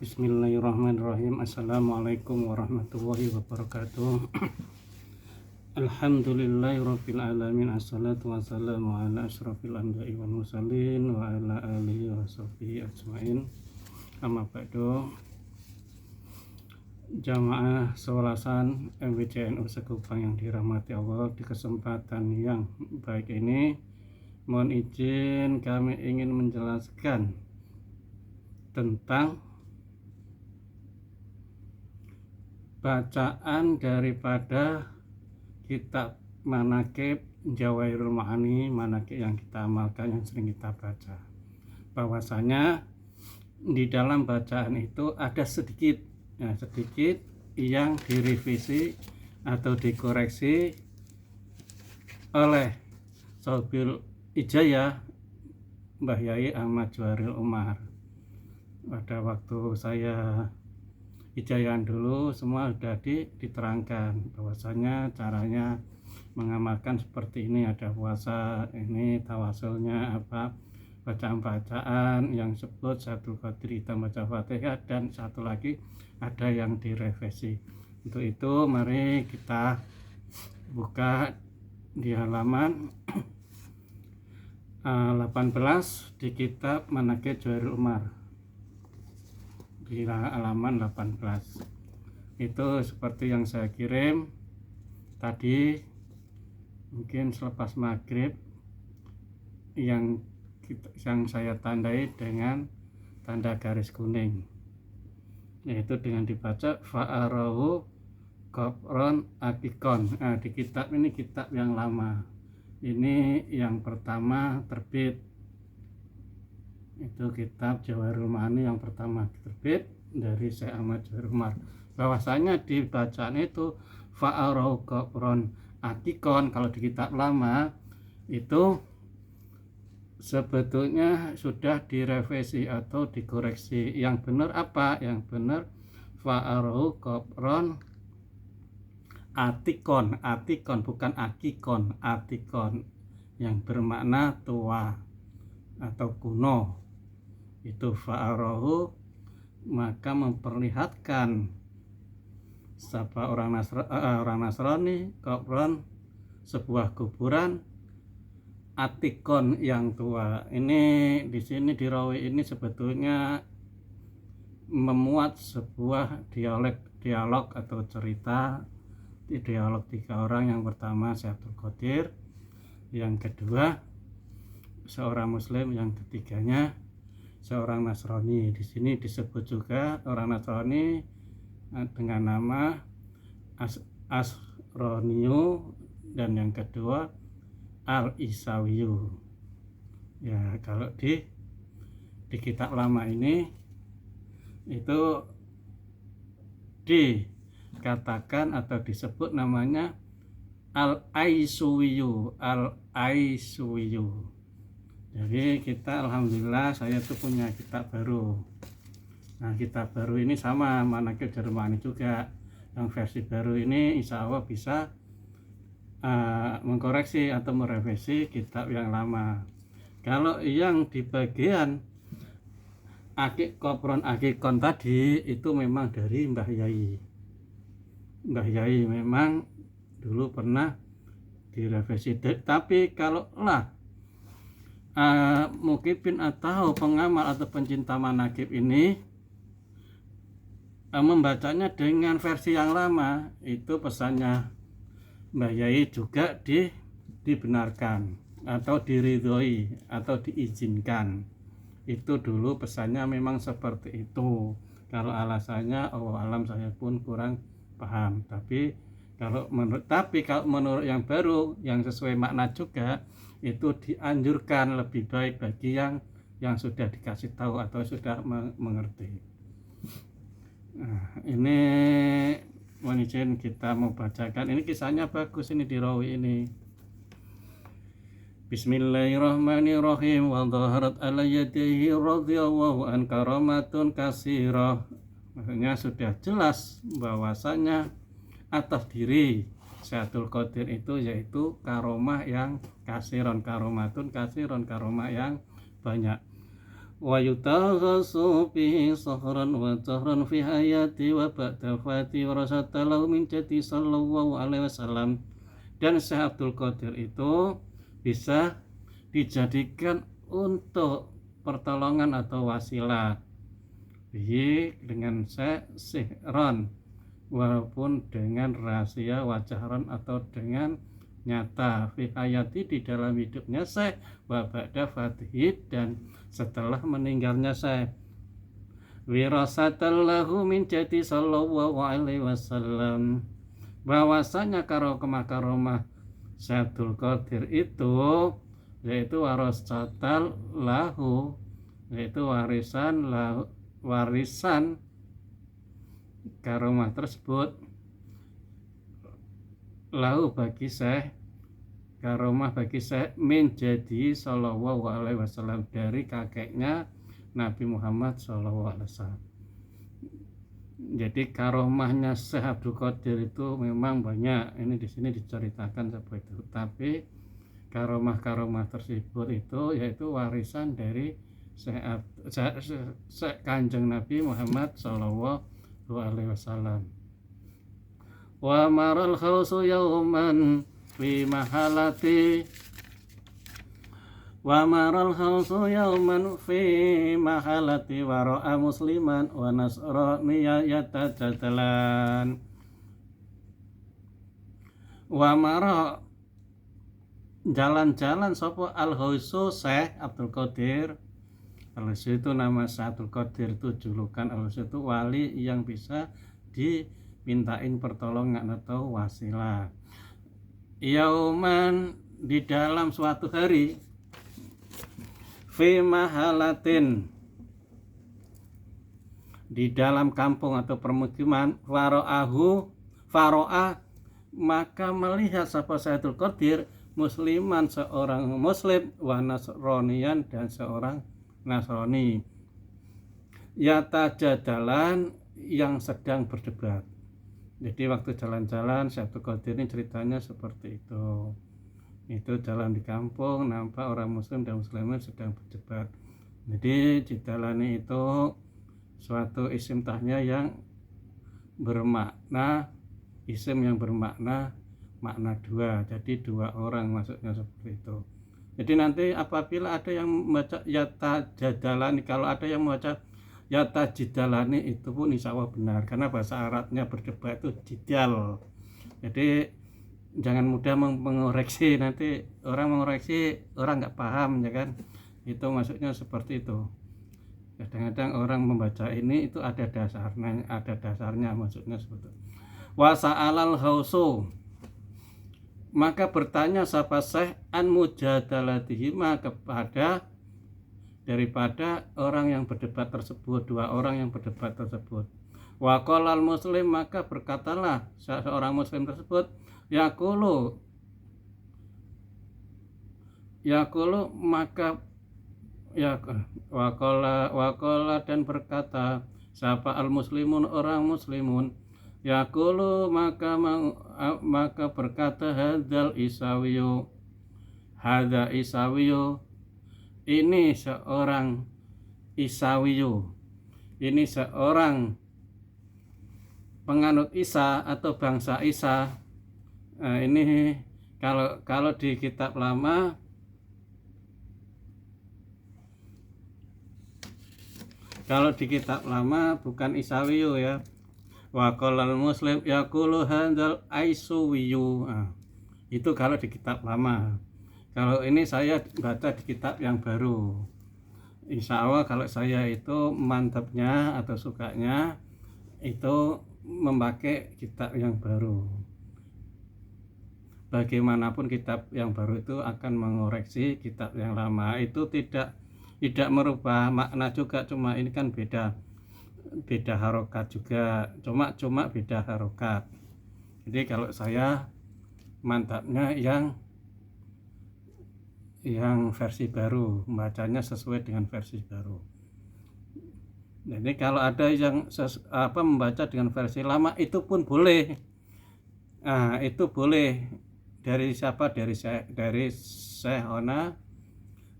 Bismillahirrahmanirrahim. Assalamualaikum warahmatullahi wabarakatuh. Alhamdulillahirabbil alamin. Assalatu wassalamu ala asyrafil anbiya'i wal mursalin wa ala alihi washabbihi ajmain. Amma ba'du. Jamaah Sewelasan MWCNU Sekupang yang dirahmati Allah, di kesempatan yang baik ini mohon izin kami ingin menjelaskan tentang bacaan daripada kitab Manaqib Jawahirul Ma'ani, manaqib yang kita amalkan, yang sering kita baca. Bahwasanya di dalam bacaan itu ada sedikit yang direvisi atau dikoreksi oleh Shahibul Ijayah Mbah Yai Ahmad Jawaril Umar. Pada waktu saya Hijayan dulu semua sudah diterangkan bahwasanya caranya mengamalkan seperti ini, ada puasa ini, tawasulnya apa, bacaan-bacaan yang sebut satu Qadir kita baca Fatihah, dan satu lagi ada yang direvisi. Untuk itu mari kita buka di halaman 18 di kitab Manaqib Jawaril Umar, di halaman 18. Itu seperti yang saya kirim tadi, mungkin selepas maghrib, yang saya tandai dengan tanda garis kuning, yaitu dengan dibaca fa'arahu qabron akikon. Di kitab ini, kitab yang lama ini, yang pertama terbit itu kitab Jawahirul Ma'ani yang pertama terbit dari Syekh Ahmad Jawaril Umar. Bahwasanya di bacaan itu fa'arahu qabron akikon, kalau di kitab lama itu sebetulnya sudah direvisi atau dikoreksi. Yang benar apa? Yang benar fa'arahu qabron atikon, bukan akikon, atikon, yang bermakna tua atau kuno. Itu fa'arahu, maka memperlihatkan siapa orang Nasrani, qabron, sebuah kuburan, atikon, yang tua. Ini di sini di rawi ini sebetulnya memuat sebuah dialog atau cerita, dialog tiga orang. Yang pertama Syekh Abdul Qadir, yang kedua seorang Muslim, yang ketiganya seorang Nasrani. Di sini disebut juga orang Nasrani dengan nama Asroniyu, dan yang kedua Al-Isawiyu. Ya, kalau di kitab lama ini itu dikatakan atau disebut namanya Al-Aisuwiyu, Al-Aisuwiyu. Jadi kita alhamdulillah, saya tuh punya kitab baru. Nah, kitab baru ini sama Manaqib Jawahirul Ma'ani juga. Yang versi baru ini insya Allah bisa mengkoreksi atau merevisi kitab yang lama. Kalau yang di bagian qabron akikon tadi itu memang dari Mbah Yai. Mbah Yai memang dulu pernah direvisi. Tapi kalau mukibin atau pengamal atau pencinta manaqib ini membacanya dengan versi yang lama, itu pesannya Mbah Yai juga dibenarkan atau diridhoi atau diizinkan. Itu dulu pesannya memang seperti itu. Kalau alasannya Allah alam, saya pun kurang paham. Tapi kalau menurut yang baru, yang sesuai makna juga, itu dianjurkan lebih baik bagi yang sudah dikasih tahu atau sudah mengerti. Nah, ini mohon izin kita mau bacakan. Ini kisahnya bagus ini di rawi ini. Bismillahirrahmanirrahim. Wa dhaharat ala yadihi radhiyallahu an karamatun kasirah. Maksudnya sudah jelas bahwasanya atas diri Syaikhul Qadir itu yaitu karomah yang kasiron, karomatun kasiron, karomah yang banyak. wa yutaghasu bihi sahran wa tahran fi hayati wa ba'da fati warasatalahu min jati sallallahu alaihi wasallam. Dan Syekh Abdul Qadir itu bisa dijadikan untuk pertolongan atau wasilah dengan sihron, walaupun dengan rahasia wajahron atau dengan nyata fi hayati di dalam hidupnya Syekh wa ba'da fatihi dan setelah meninggalnya Syekh wirasatallahu min jati sallallahu alaihi wasallam, bahwasanya karomah Syekh Abdul Qadir itu yaitu warasatal lahu, yaitu warisan karomah tersebut lahu bagi Syekh, karomah bagi Syekh menjadi sallallahu alaihi wasallam dari kakeknya Nabi Muhammad sallallahu alaihi wasallam. Jadi karomahnya Syekh Abdul Qadir itu memang banyak. Ini di sini diceritakan seperti itu. Tapi karomah tersebut itu yaitu warisan dari Kanjeng Nabi Muhammad sallallahu alaihi wasallam. Wa maral khawsu yawman fi mahalati wa ra'a musliman wa nasraniya yatajadalan. Wa mara jalan-jalan sapa al-khawsu Syekh Abdul Qadir. Al-khawsu itu nama Syekh Abdul Qadir, itu julukan. Al-khawsu itu wali yang bisa dimintain pertolongan atau wasilah. Yauman di dalam suatu hari, fi mahalatin di dalam kampung atau permukiman, faro'ah maka melihat sapa Sayyidul Qadir musliman seorang muslim wa nasronian dan seorang nasrani yatajadalan yang sedang berdebat. Jadi waktu jalan-jalan Sayyidul Qadir ini ceritanya seperti itu jalan di kampung, nampak orang muslim dan muslimat sedang berdebat. Jadi dijalani itu suatu isim tahnya yang bermakna, isim yang bermakna makna dua, jadi dua orang maksudnya seperti itu. Jadi nanti apabila ada yang membaca yata jadalani, kalau ada yang membaca yata jidalani, itu pun insya Allah benar, karena bahasa Arabnya berdebat itu jidal. Jadi jangan mudah mengoreksi, nanti orang mengoreksi orang nggak paham, ya kan? Itu maksudnya seperti itu. Kadang-kadang orang membaca ini itu ada dasarnya maksudnya seperti itu. Wasa'alal khawsu, maka bertanya sapa Syekh an mujadalatihi, kepada daripada orang yang berdebat tersebut, dua orang yang berdebat tersebut. Wa qalal muslim, maka berkatalah seorang muslim tersebut, Yakulu maka ya wakola dan berkata siapa al muslimun orang muslimun, Yakulu maka berkata hadza isawiyu ini seorang isawiyu, ini seorang penganut Isa atau bangsa Isa. Nah, ini kalau di kitab lama bukan Isawiyu ya. Wa qolal muslim yaqulu hadzal aisuwiyu. Nah, itu kalau di kitab lama. Kalau ini saya baca di kitab yang baru. Insya Allah kalau saya itu mantapnya atau sukanya itu memakai kitab yang baru. Bagaimanapun kitab yang baru itu akan mengoreksi kitab yang lama, itu tidak merubah makna juga, cuma ini kan beda harokat juga, cuma beda harokat. Jadi kalau saya mantapnya yang versi baru, membacanya sesuai dengan versi baru. Jadi kalau ada yang membaca dengan versi lama itu pun boleh. Nah, itu boleh. Dari siapa? Dari Syekhona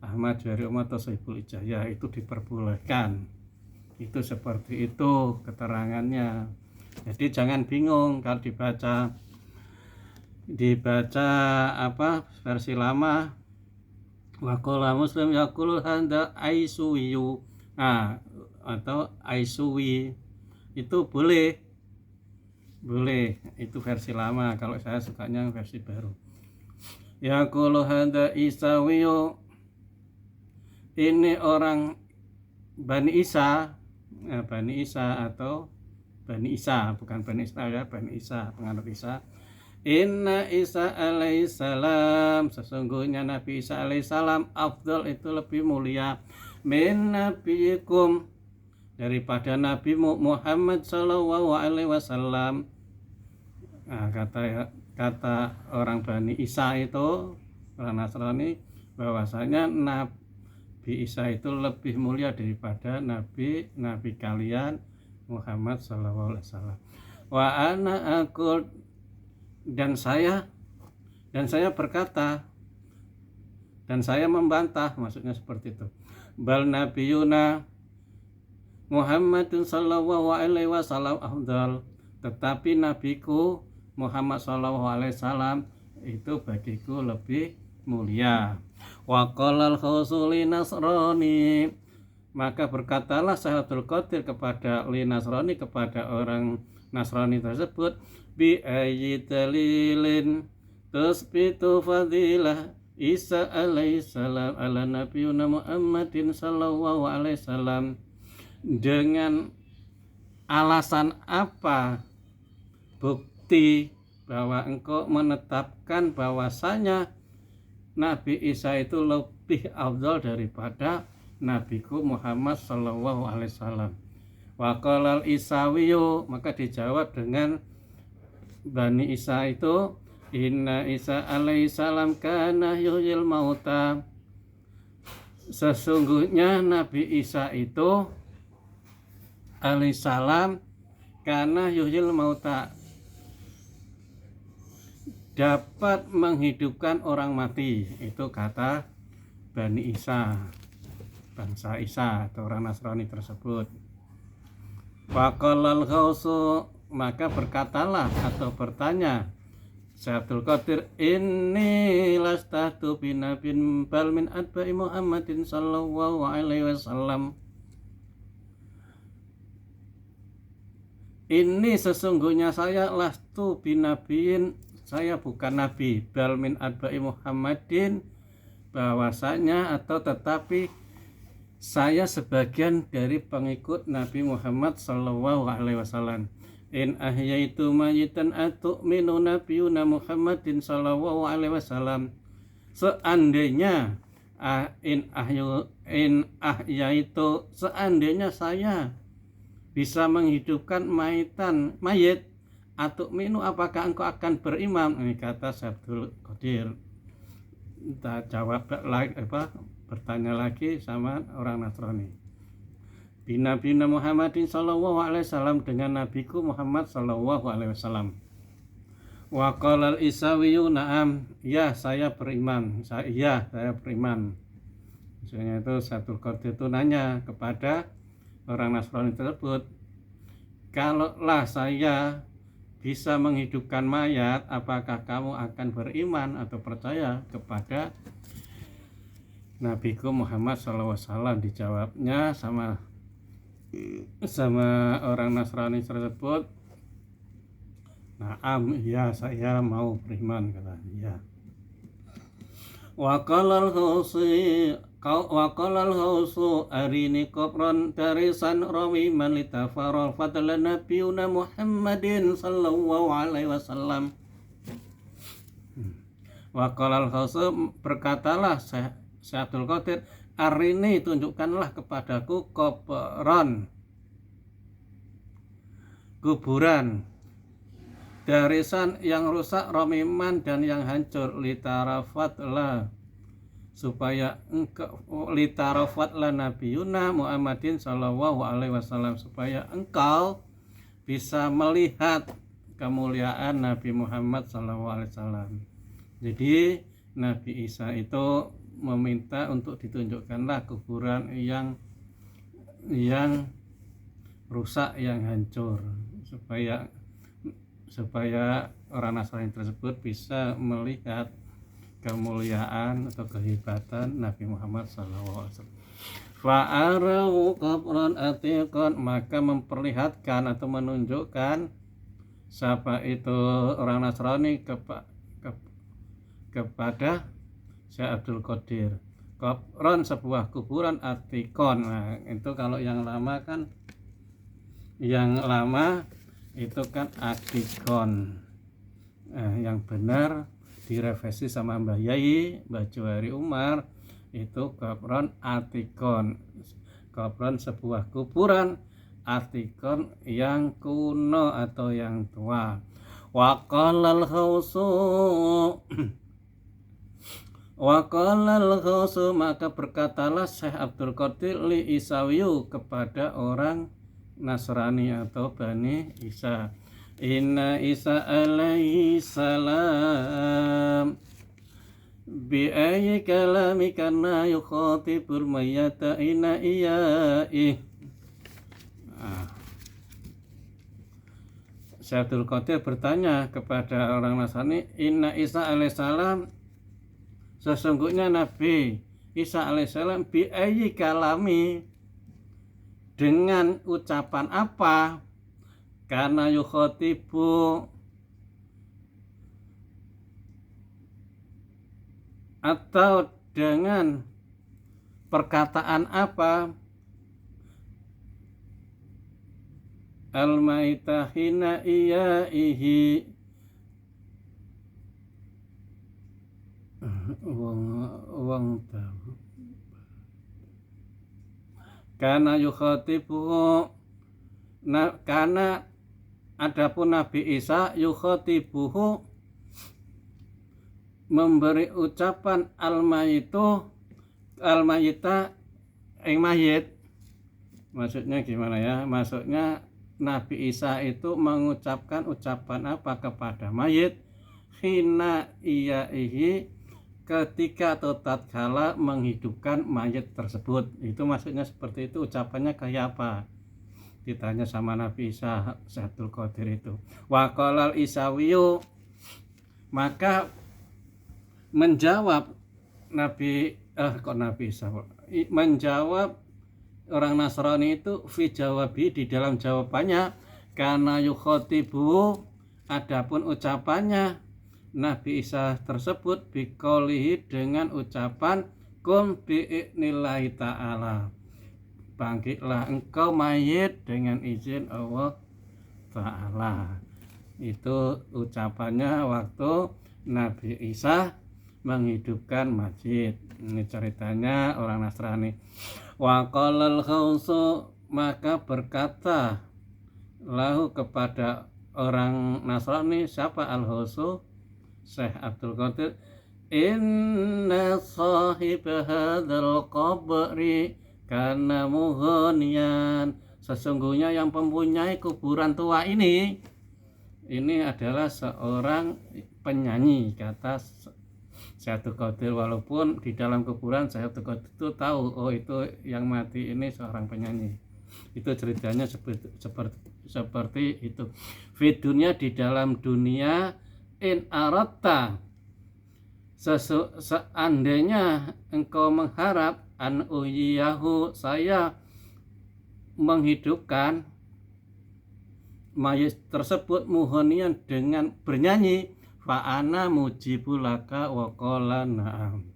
Ahmad Jari atau Sohibul Ijayah itu diperbolehkan. Itu seperti itu keterangannya. Jadi jangan bingung kalau dibaca versi lama, waqala Muslim yaqulu handa aisuwiyu, atau aisuwi, itu boleh itu versi lama. Kalau saya sukanya versi baru. Yaqulu handa isawiyu, ini orang Bani Isa, Bani Isa atau Bani Isa, bukan Bani Israel ya, Bani Isa, penganut Isa. Inna Isa alaihissalam, sesungguhnya Nabi Isa alaihissalam afdal, itu lebih mulia, min nabiyikum, daripada Nabi Muhammad sallallahu alaihi wasallam. Kata orang Bani Isa itu, orang Nasrani, bahwasanya Nabi Isa itu lebih mulia daripada nabi kalian Muhammad sallallahu alaihi wasallam. Wa ana aqul, dan saya berkata, dan saya membantah, maksudnya seperti itu. Bal nabiyuna Muhammadun sallallahu alaihi wasallam afdal, tetapi nabiku Muhammad sallallahu alaihi wasallam itu bagiku lebih mulia. Wa qalal khusuli nasrani, maka berkatalah Sahabatul Qadir kepada li Nasrani, kepada orang Nasrani tersebut, bi ayyi dalilin tusbitu fadilah Isa alaihissalam ala nabiyuna Muhammadin sallallahu alaihi wasallam, dengan alasan apa bukti bahwa engkau menetapkan bahwasanya Nabi Isa itu lebih afdal daripada nabiku Muhammad sallallahu alaihi wasallam. Wa qalal Isawiyu, maka dijawab dengan Bani Isa itu, inna Isa alaihi salam kana yuhyil mauta, sesungguhnya Nabi Isa itu alaihi salam kana yuhyil mauta, dapat menghidupkan orang mati. Itu kata Bani Isa, bangsa Isa atau orang Nasrani tersebut. Faqalal ghausu, maka berkatalah atau bertanya Sahabatul Qadir, inni lastahtu binabin bal min atba'i Muhammadin sallallahu alaihi wasallam. Ini sesungguhnya saya lastu binabiin, saya bukan nabi, bal min atba'i Muhammadin, bahwasanya atau tetapi saya sebagian dari pengikut Nabi Muhammad sallallahu alaihi wasallam. In ahyaitu mayitan atu'minu nabiyuna Muhammadin sallallahu alaihi wasallam, seandainya in ahyaitu, seandainya saya bisa menghidupkan mayit, atu'minu, apakah engkau akan beriman? Ini kata Sahabatul Qadir. Kita jawab lagi, bertanya lagi sama orang Nasrani. Binabina Muhammadin sallallahu alaihi wasallam, dengan nabiku Muhammad sallallahu alaihi wasallam. Wa qalal Isawiyu na'am, ya saya beriman. Saya beriman. Maksudnya itu Sahabatul Qadir itu nanya kepada orang Nasrani tersebut, kalaulah saya bisa menghidupkan mayat, apakah kamu akan beriman atau percaya kepada nabiku Muhammad SAW? Dijawabnya sama orang Nasrani tersebut, na'am, ya saya mau beriman, kata ya. Wa qalal ghausu arini qabran darisan rawiman litafarul fadlan nabiyuna Muhammadin sallallahu alaihi wasallam. Wa qalal ghausu, berkatalah Sahabatul Qadir, arini, tunjukkanlah kepadaku kuburan darisan yang rusak, romiman dan yang hancur, litarafatlah, supaya engkau, litarafatlah nabiyuna Muhammadin sallallahu alaihi wasallam, supaya engkau bisa melihat kemuliaan Nabi Muhammad sallallahu alaihi wasallam. Jadi Nabi Isa itu meminta untuk ditunjukkanlah kuburan yang rusak, yang hancur, supaya orang Nasrani tersebut bisa melihat kemuliaan atau kehebatan Nabi Muhammad SAW. Fa'arahu qabran atiqan, maka memperlihatkan atau menunjukkan siapa itu orang Nasrani kepada Syekh Abdul Qadir. Qabran, sebuah kuburan, atiqon. Nah, itu kalau yang lama kan, itu kan atiqon. Yang benar direvisi sama Mbah Yai, Mbah Johari Umar, itu qabran atiqon. Qabran, sebuah kuburan, atiqon, yang kuno atau yang tua. Wa qala al-Ghausu, maka berkatalah Syekh Abdul Qadir li Isawiyu, kepada orang Nasrani atau Bani Isa, inna Isa alaihi salam bi ayyi kalami kana yukhatibul mayyata inna iyai. Syekh Abdul Qadir bertanya kepada orang Nasrani, inna Isa alaihissalam, sesungguhnya Nabi Isa alaihissalam, bi ayyi kalami, dengan ucapan apa, karena yukhatibu, atau dengan perkataan apa, al-maitah hina iyaihi, wong tahu, karena yukhatibu, karena adapun Nabi Isa yukhatibuhu, memberi ucapan al-mayitu, al-mayita, yang mayit. Maksudnya gimana ya? Maksudnya Nabi Isa itu mengucapkan ucapan apa kepada mayit, hina iyaihi, ketika atau tatkala menghidupkan mayit tersebut. Itu maksudnya seperti itu, ucapannya kayak apa? Ditanya sama Nabi Isa, Syekh Abdul Qadir itu. Wa qalal Isawiyu, maka menjawab Nabi Isa, menjawab orang Nasrani itu, fi jawabi, di dalam jawabannya, karena yukhatibu, adapun ucapannya Nabi Isa tersebut, biqaulihi, dengan ucapan kum bi'idnillahi ta'ala, bangkitlah engkau mayit dengan izin Allah Ta'ala. Itu ucapannya waktu Nabi Isa menghidupkan mayit. Ini ceritanya orang Nasrani. Wa qalal Ghausu, maka berkata lahu, kepada orang Nasrani, siapa al-Ghausu? Syekh Abdul Qadir, inna sahib hadzal qabri kana mughniyan, sesungguhnya yang mempunyai kuburan tua ini adalah seorang penyanyi, kata Syekh Abdul Qadir. Walaupun di dalam kuburan Syekh Abdul Qadir itu tahu, oh itu yang mati ini seorang penyanyi. Itu ceritanya seperti itu. Fidunya, di dalam dunia, in aratta, seandainya engkau mengharap, an uyiyahu, saya menghidupkan mayit tersebut, muhonian, dengan bernyanyi, fa'ana mujibulaka wa qala na'am,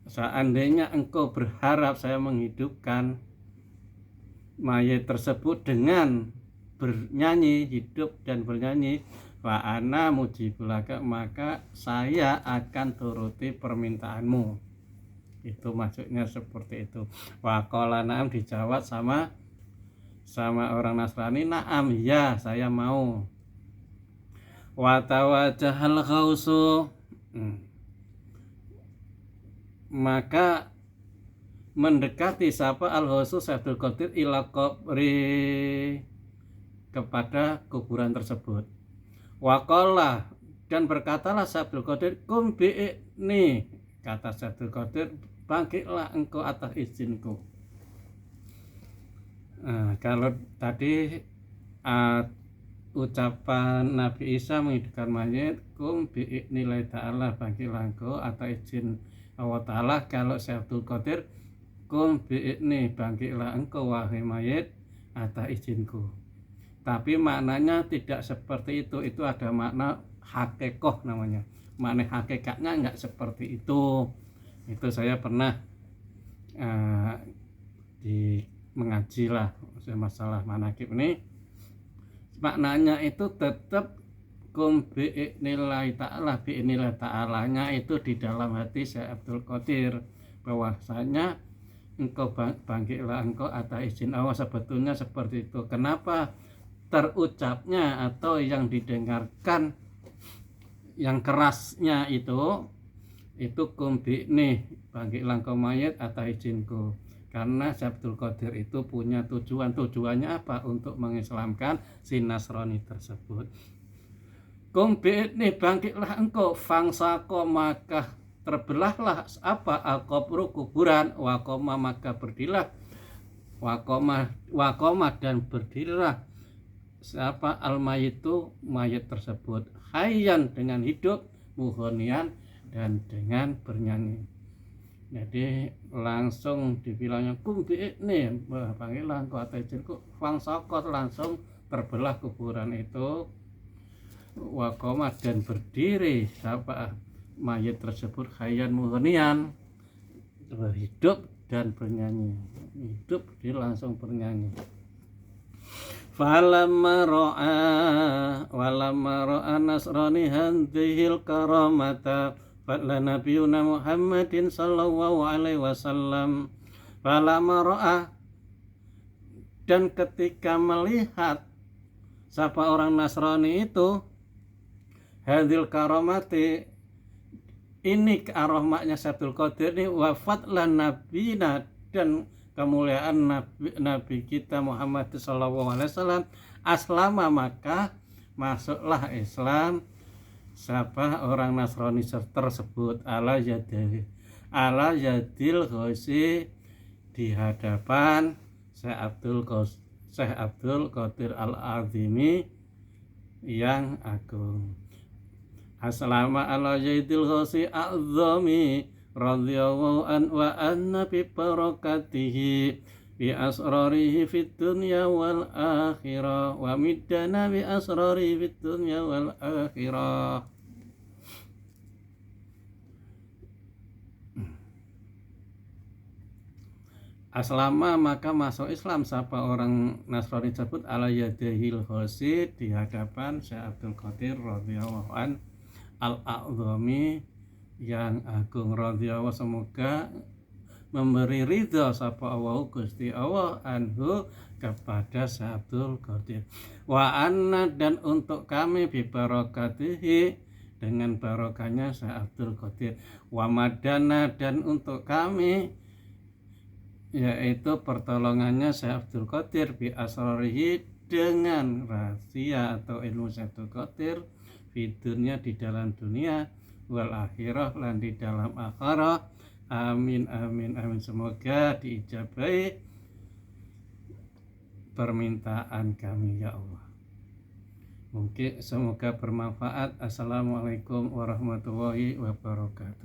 seandainya engkau berharap saya menghidupkan mayit tersebut dengan bernyanyi, hidup dan bernyanyi, fa'ana mujibulaka, maka saya akan turuti permintaanmu. Itu maksudnya seperti itu. Wa qala na'am, dijawab sama orang Nasrani, na'am, ya saya mau. Wa tawajjahal Ghausu, maka mendekati siapa al-Ghausu, Syekh Abdul Qadir, ila qabri, kepada kuburan tersebut. Wa qala, dan berkatalah Syekh Abdul Qadir, kum bi'ni, kata Abdul Qadir, bangkitlah engkau atas izinku. Nah, kalau tadi ucapan Nabi Isa menghidupkan mayit, kum bi'idznillah ta'ala, bangkitlah engkau atas izin Allah Ta'ala. Kalau Abdul Qadir, kum bi'idzni, bangkitlah engkau wahai mayit atas izinku. Tapi maknanya tidak seperti itu ada makna hakekoh namanya. Makna hakikatnya enggak seperti itu. Itu saya pernah mengaji lah masalah manakib ini. Maknanya itu tetap kum bi'idznillah ta'ala, bi'idznillah ta'alanya itu di dalam hati Syekh Abdul Qadir, bahwasanya engkau bangkitlah engkau atas izin Allah, sebetulnya seperti itu. Kenapa terucapnya atau yang didengarkan yang kerasnya itu kum bi'idzni, bangkitlah engkau mayit atas izinku. Karena Abdul Qadir itu punya tujuannya apa? Untuk mengislamkan si Nasrani tersebut. Kum bi'idzni, bangkitlah engkau, fangsako, maka terbelahlah apa? Al-qabru, kuburan, waqoma, maka berdirilah, waqoma dan berdirilah siapa? Al-mayitu, mayit tersebut, hayyan dengan hidup, muhonian dan dengan bernyanyi. Jadi langsung dibilangnya kum bi'idzni, panggillah engkau atas izinku, fangsakot, langsung terbelah kuburan itu, waqoma dan berdiri siapa? Mayit tersebut, hayyan muhonian, hidup dan bernyanyi. Hidup dia langsung bernyanyi. Walamma ra'a Nasrani hadhil karamata fadla nabiyuna Muhammadin sallallahu alaihi wasallam. Falamma ra'a, dan ketika melihat siapa orang Nasrani itu hadhil karamati, ini kearomaknya Abdul Qadir ini, wa fadla nabiyina, dan kemuliaan Nabi kita Muhammad sallallahu alaihi wasallam, aslama, maka masuklah Islam siapa orang Nasrani tersebut, ala yadil ghosi, di hadapan Syekh Abdul Qadir Al-Azimi yang agung. Aslama ala yadil ghosi azami radhiyallahu an wa anna bi barakatihi bi asrarihi fid dunya wal akhirah wa middana bi asrarihi fid dunya wal akhirah. Aslama, maka masuk Islam siapa orang Nasrani tersebut, ala yadihil ghosi, di hadapan Syekh Abdul Qadir radhiyallahu an al-a'zami, yang agung, radhiyallahu, semoga memberi ridha sapa Allah Gusti Allah anhu kepada Syekh Abdul Qadir, wa anna, dan untuk kami bi barakatihi, dengan barokahnya Syekh Abdul Qadir, wa madana, dan untuk kami yaitu pertolongannya Syekh Abdul Qadir, bi asrarihi, dengan rahasia atau ilmu Syekh Abdul Qadir, fiturnya di dalam dunia, wal akhirah, lan di dalam akhirah. Amin amin amin, semoga diijabahi permintaan kami ya Allah. Mungkin semoga bermanfaat. Assalamualaikum warahmatullahi wabarakatuh.